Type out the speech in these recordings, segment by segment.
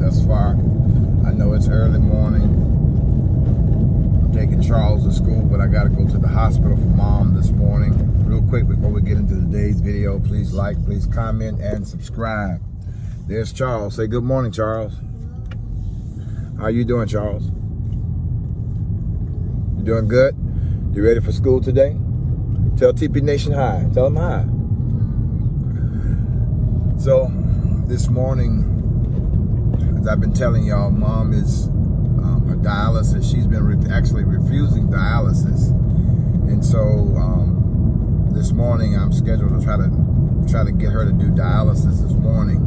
thus far. I know it's early morning. I'm taking Charles to school, but I got to go to the hospital for Mom this morning. Real quick before we get into today's video, please like, please comment, and subscribe. There's Charles. Say good morning, Charles. How you doing, Charles? You doing good? You ready for school today? Tell TP Nation hi. Tell them hi. So this morning, as I've been telling y'all, Mom is her dialysis. She's been actually refusing dialysis, and so this morning I'm scheduled to try to get her to do dialysis this morning.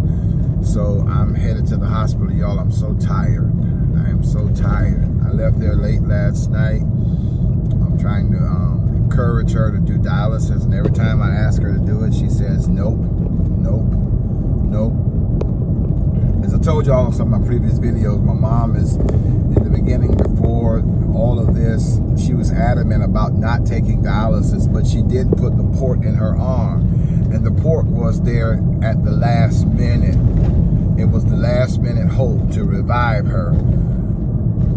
So I'm headed to the hospital, y'all. I'm so tired. I am so tired. I left there late last night. I'm trying to encourage her to do dialysis, and every time I ask her to do it, she says nope, nope, nope. As I told y'all in some of my previous videos, my mom is, in the beginning, before all of this, she was adamant about not taking dialysis, but she did put the port in her arm, and the port was there at the last minute. It was the last minute hope to revive her.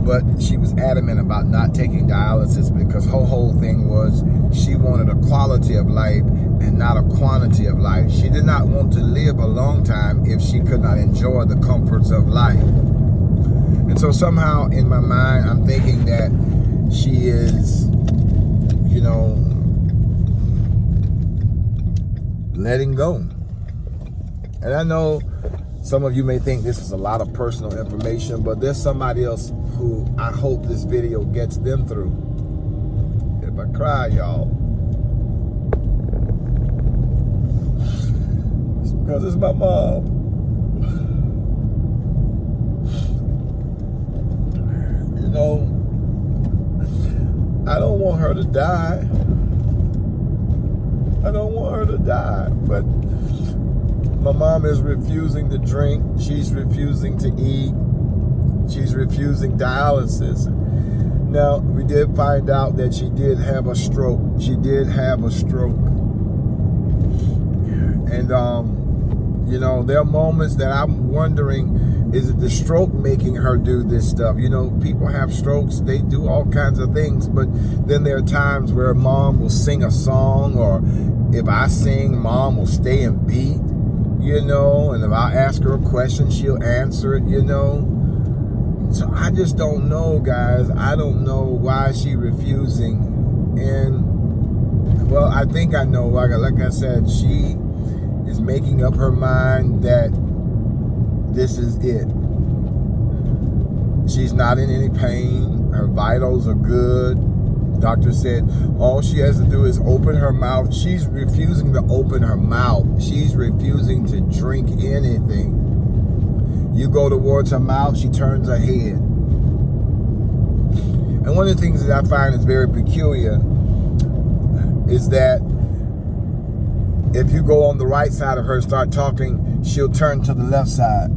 But she was adamant about not taking dialysis because her whole thing was she wanted a quality of life and not a quantity of life. She did not want to live a long time if she could not enjoy the comforts of life. And so somehow in my mind, I'm thinking that she is, you know, letting go. And I know some of you may think this is a lot of personal information, but there's somebody else who I hope this video gets them through. If I cry, y'all, it's because it's my mom. You know, I don't want her to die. I don't want her to die, but my mom is refusing to drink. She's refusing to eat. She's refusing dialysis. Now, we did find out that she did have a stroke. She did have a stroke. And, you know, there are moments that I'm wondering, is it the stroke making her do this stuff? You know, people have strokes. They do all kinds of things. But then there are times where Mom will sing a song, or if I sing, Mom will stay and beat. You know, and if I ask her a question, she'll answer it, you know. So I just don't know, guys. I don't know why she's refusing. And, well, I think I know. Like I said, she is making up her mind that this is it. She's not in any pain. Her vitals are good. Doctor said all she has to do is open her mouth. She's refusing to open her mouth. She's refusing to drink anything. You go towards her mouth, she turns her head. And one of the things that I find is very peculiar is that if you go on the right side of her and start talking, she'll turn to the left side.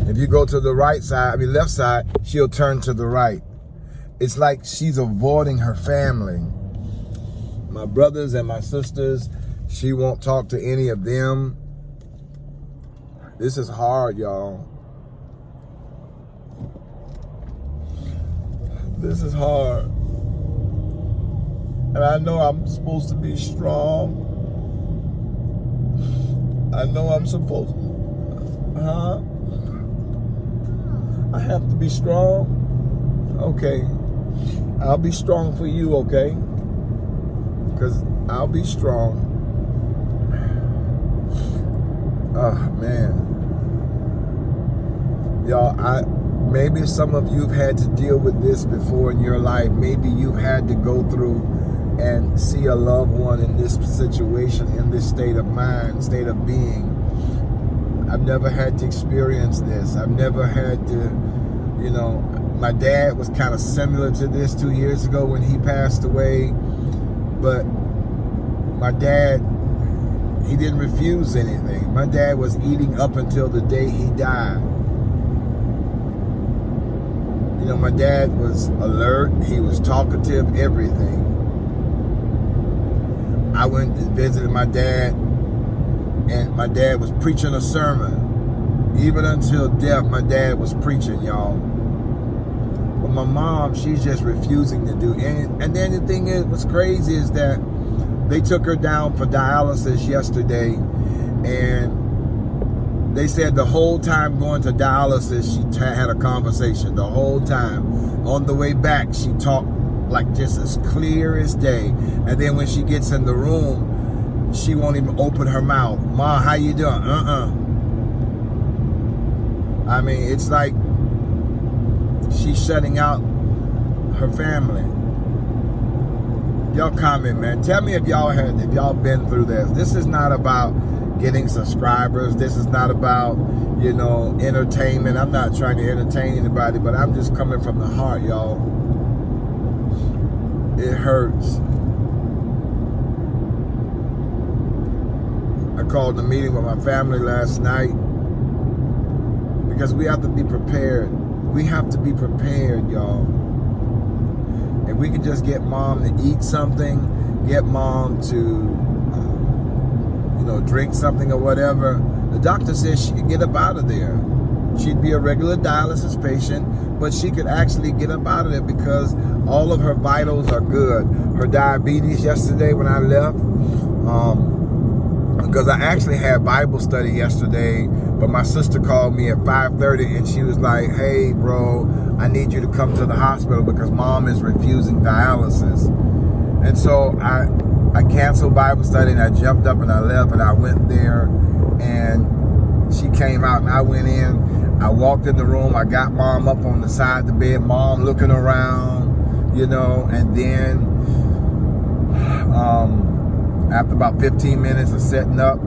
If you go to the right side, left side, she'll turn to the right. It's like she's avoiding her family. My brothers and my sisters, she won't talk to any of them. This is hard, y'all. This is hard. And I know I'm supposed to be strong. I know I'm supposed to. I have to be strong? Okay. I'll be strong for you, okay? Because I'll be strong. Oh, man. Y'all, maybe some of you have had to deal with this before in your life. Maybe you've had to go through and see a loved one in this situation, in this state of mind, state of being. I've never had to experience this. I've never had to, you know, my dad was kind of similar to this 2 years ago when he passed away. But my dad, he didn't refuse anything. My dad was eating up until the day he died. You know, my dad was alert. He was talkative, everything. I went and visited my dad, and my dad was preaching a sermon. Even until death, my dad was preaching, y'all. But my mom, she's just refusing to do any. And then the thing is, what's crazy is that they took her down for dialysis yesterday, and they said the whole time going to dialysis, she had a conversation. The whole time. On the way back, she talked like just as clear as day. And then when she gets in the room, she won't even open her mouth. Ma, how you doing? I mean, it's like she's shutting out her family. Y'all comment, man. Tell me if y'all been through this. This is not about getting subscribers. This is not about, you know, entertainment. I'm not trying to entertain anybody, but I'm just coming from the heart, y'all. It hurts. I called a meeting with my family last night because we have to be prepared. We have to be prepared, y'all. If we could just get mom to eat something, get mom to, you know, drink something or whatever, the doctor says she could get up out of there. She'd be a regular dialysis patient, but she could actually get up out of there because all of her vitals are good. Her diabetes yesterday when I left, because I actually had Bible study yesterday, but my sister called me at 5:30 and she was like, hey, bro, I need you to come to the hospital because mom is refusing dialysis. And so I canceled Bible study and I jumped up and I left and I went there and she came out and I went in. I walked in the room. I got mom up on the side of the bed, mom looking around, you know, and then after about 15 minutes of setting up,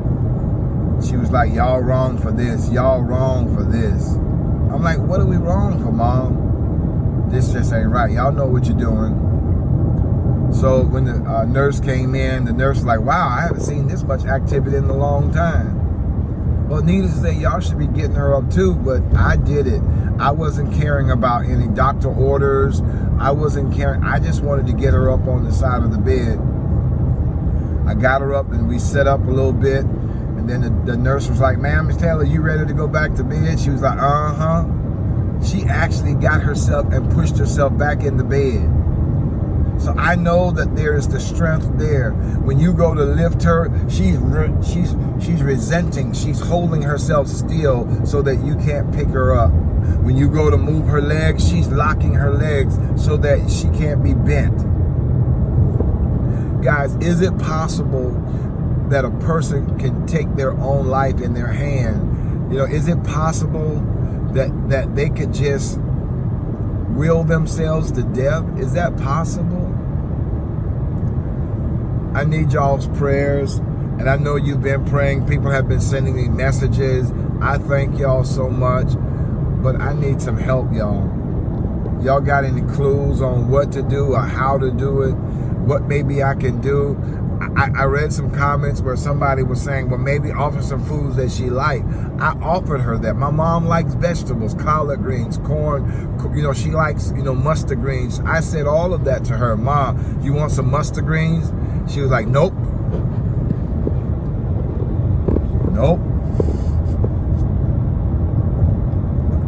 she was like, y'all wrong for this. Y'all wrong for this. I'm like, what are we wrong for, mom? This just ain't right. Y'all know what you're doing. So when the nurse came in, the nurse was like, wow, I haven't seen this much activity in a long time. Well, needless to say, y'all should be getting her up too, but I did it. I wasn't caring about any doctor orders. I wasn't caring. I just wanted to get her up on the side of the bed. I got her up and we set up a little bit. And then the nurse was like, ma'am, Miss Taylor, you ready to go back to bed? She was like, uh-huh. She actually got herself and pushed herself back in the bed. So I know that there is the strength there. When you go to lift her, she's resenting. She's holding herself still so that you can't pick her up. When you go to move her legs, she's locking her legs so that she can't be bent. Guys, is it possible that a person can take their own life in their hand? You know, is it possible that they could just will themselves to death? Is that possible? I need y'all's prayers, and I know you've been praying. People have been sending me messages. I thank y'all so much, but I need some help, y'all. Y'all got any clues on what to do or how to do it? What maybe I can do? I read some comments where somebody was saying, well, maybe offer some foods that she liked. I offered her that. My mom likes vegetables, collard greens, corn. You know, she likes, you know, mustard greens. I said all of that to her. Mom, you want some mustard greens? She was like, nope. Nope.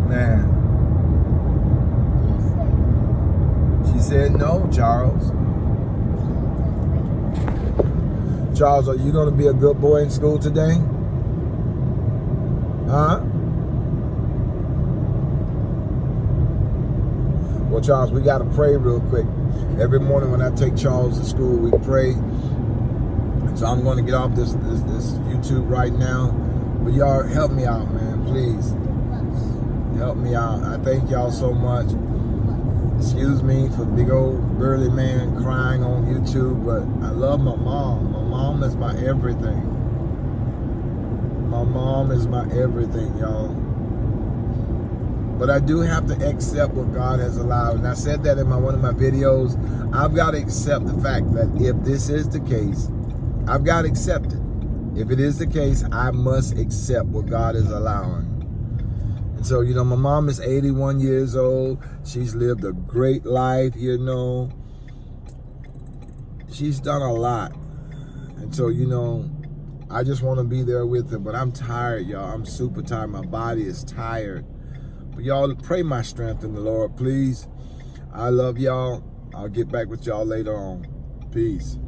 Man. She said no, Charles. Charles, are you going to be a good boy in school today? Huh? Well, Charles, we got to pray real quick. Every morning when I take Charles to school, we pray. So I'm going to get off this YouTube right now. But y'all help me out, man, please. Help me out. I thank y'all so much. Excuse me for big old burly man crying on YouTube, but I love my mom. My mom is my everything. My mom is my everything, y'all. But I do have to accept what God has allowed. And I said that in one of my videos. I've got to accept the fact that if this is the case, I've got to accept it. If it is the case, I must accept what God is allowing. And so, you know, my mom is 81 years old. She's lived a great life, you know. She's done a lot. And so, you know, I just want to be there with her, but I'm tired, y'all. I'm super tired. My body is tired. But y'all, pray my strength in the Lord, please. I love y'all. I'll get back with y'all later on. Peace.